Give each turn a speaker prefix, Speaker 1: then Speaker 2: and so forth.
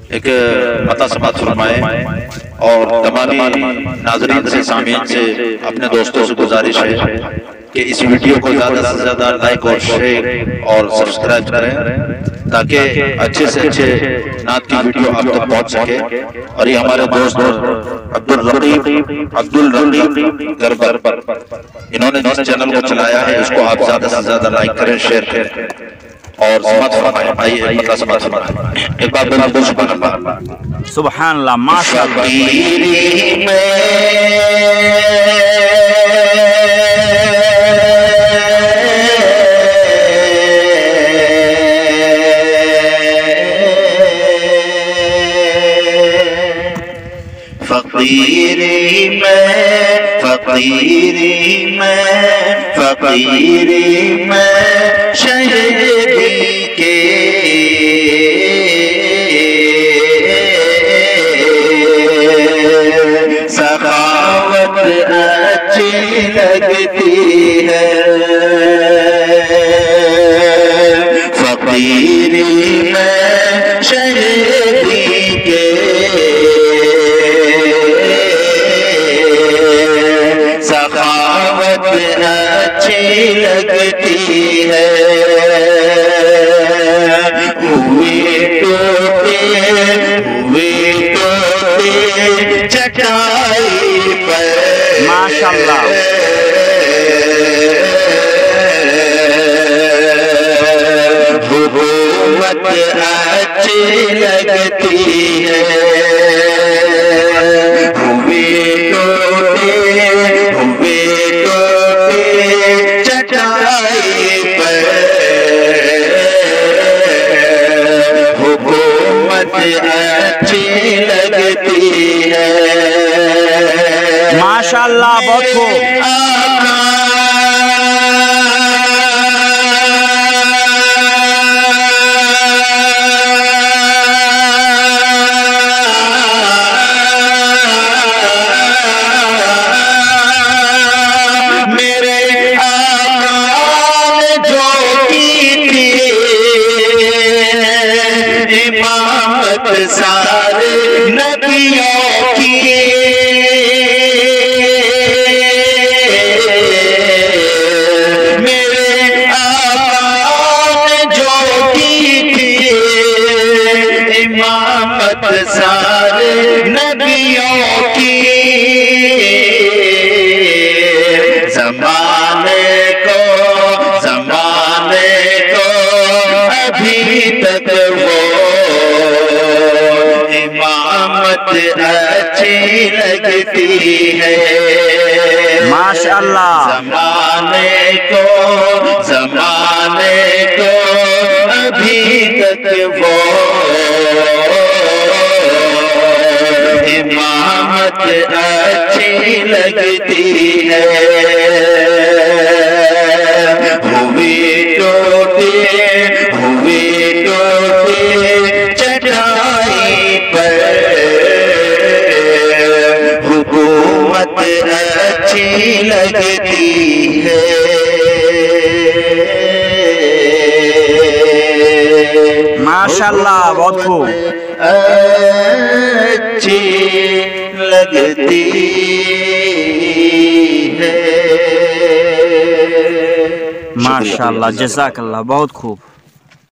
Speaker 1: एक मता समात फरमाए और तमाम नाज़रीन से सामीन से अपने दोस्तों से गुजारिश है कि इस वीडियो को ज़्यादा से ज़्यादा लाइक और शेयर और सब्सक्राइब करें ताकि अच्छे से अच्छे नात की वीडियो आप तक पहुंच सके। और ये हमारे दोस्त अब्दुल रकीब गरबर इन्होंने जिस चैनल को चलाया है इसको आप ज़्यादा से ज़्यादा लाइक करें, शेयर करें और समात फरमाएं। आइए मतलब समात फरमाएं एक बार बोल सुभान अल्लाह।
Speaker 2: सुभान अल्लाह, माशाअल्लाह।
Speaker 3: फकीरी मैं शहीदी के सखावत अच्छी लगती है। फकीरी मैं शहीदी के सखावत अच्छी लगती है। हुए टोटे चटाई पर
Speaker 2: माशाअल्लाह।
Speaker 3: हुकूमत अच्छी लगती है। हुए टोटे चटाई पर हुकूमत अच्छी लगती है।
Speaker 2: माशाअल्लाह, बहुत खूब।
Speaker 3: सारे नबियों की मेरे आका ने जो की थी इमामत सारे नबियों की। ज़माने को अभी तक वो इमामत अच्छी लगती है।
Speaker 2: माशाअल्लाह।
Speaker 3: ज़माने को अभी तक वो इमामत अच्छी लगती है। हुए टोटे चटाई पर हुकूमत अच्छी लगती है।
Speaker 2: माशाअल्लाह, बहुत खूब।
Speaker 3: अच्छी लगती है।
Speaker 2: माशाअल्लाह, जज़ाकल्लाह, बहुत खूब।